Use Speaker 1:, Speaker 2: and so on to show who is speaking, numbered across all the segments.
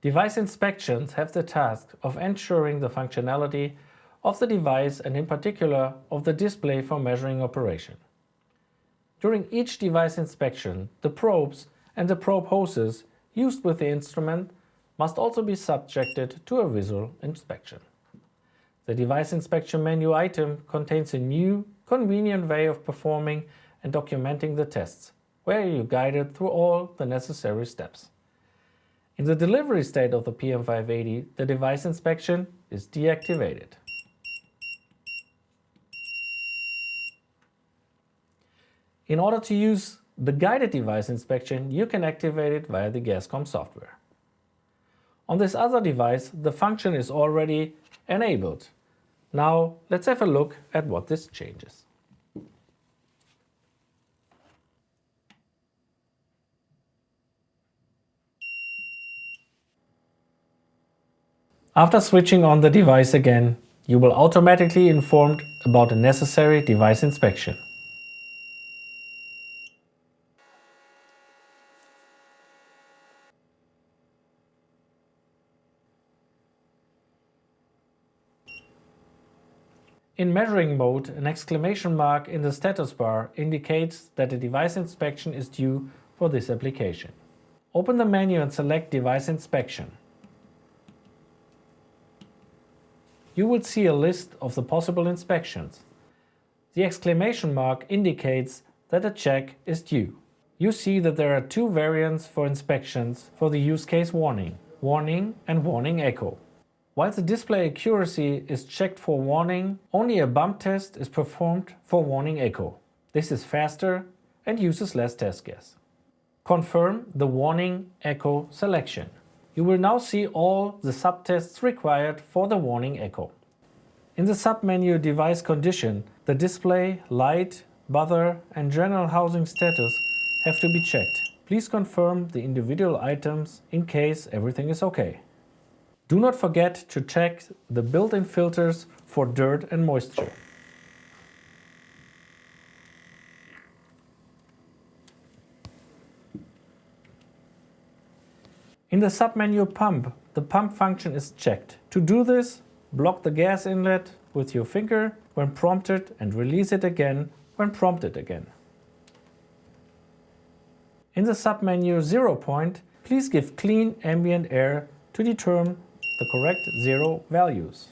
Speaker 1: Device inspections have the task of ensuring the functionality of the device and in particular of the display for measuring operation. During each device inspection, the probes and the probe hoses used with the instrument must also be subjected to a visual inspection. The device inspection menu item contains a new, convenient way of performing and documenting the tests, where you are guided through all the necessary steps. In the delivery state of the PM580, the device inspection is deactivated. In order to use the guided device inspection, you can activate it via the GasCom software. On this other device, the function is already enabled. Now, let's have a look at what this changes. After switching on the device again, you will automatically be informed about the necessary device inspection. In measuring mode, an exclamation mark in the status bar indicates that a device inspection is due for this application. Open the menu and select Device Inspection. You will see a list of the possible inspections. The exclamation mark indicates that a check is due. You see that there are two variants for inspections for the use case warning and warning echo. While the display accuracy is checked for warning, only a bump test is performed for warning echo. This is faster and uses less test gas. Confirm the warning echo selection. You will now see all the subtests required for the warning echo. In the submenu Device Condition, the display, light, buzzer and general housing status have to be checked. Please confirm the individual items in case everything is okay. Do not forget to check the built-in filters for dirt and moisture. In the submenu Pump, the pump function is checked. To do this, block the gas inlet with your finger when prompted and release it again when prompted again. In the submenu Zero Point, please give clean ambient air to determine the correct zero values.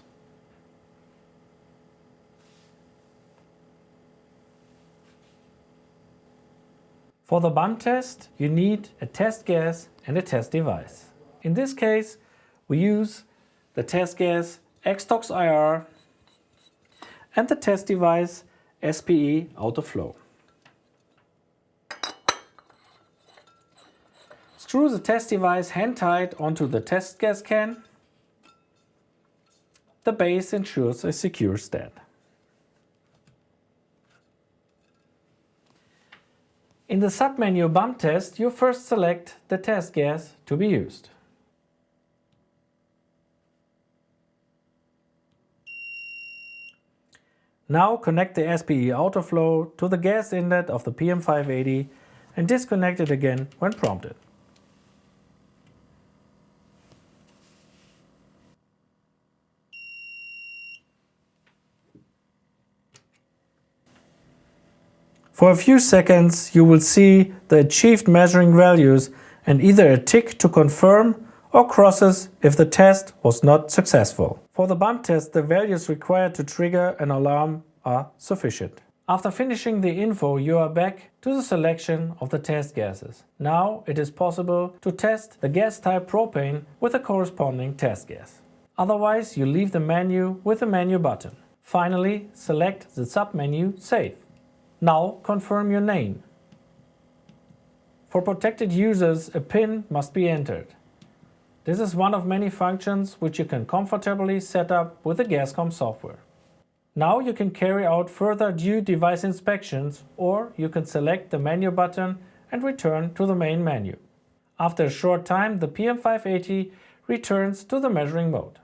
Speaker 1: For the bump test, you need a test gas and a test device. In this case, we use the test gas EX-TEC IR and the test device SPE Autoflow. Screw the test device hand-tight onto the test gas can. The base ensures a secure stand. In the submenu Bump Test, you first select the test gas to be used. Now connect the SPE Autoflow to the gas inlet of the PM580 and disconnect it again when prompted. For a few seconds you will see the achieved measuring values and either a tick to confirm or crosses if the test was not successful. For the bump test, the values required to trigger an alarm are sufficient. After finishing the info, you are back to the selection of the test gases. Now it is possible to test the gas type propane with a corresponding test gas. Otherwise, you leave the menu with the menu button. Finally, select the submenu Save. Now confirm your name. For protected users, a PIN must be entered. This is one of many functions which you can comfortably set up with the GasCom software. Now you can carry out further due device inspections, or you can select the menu button and return to the main menu. After a short time, the PM580 returns to the measuring mode.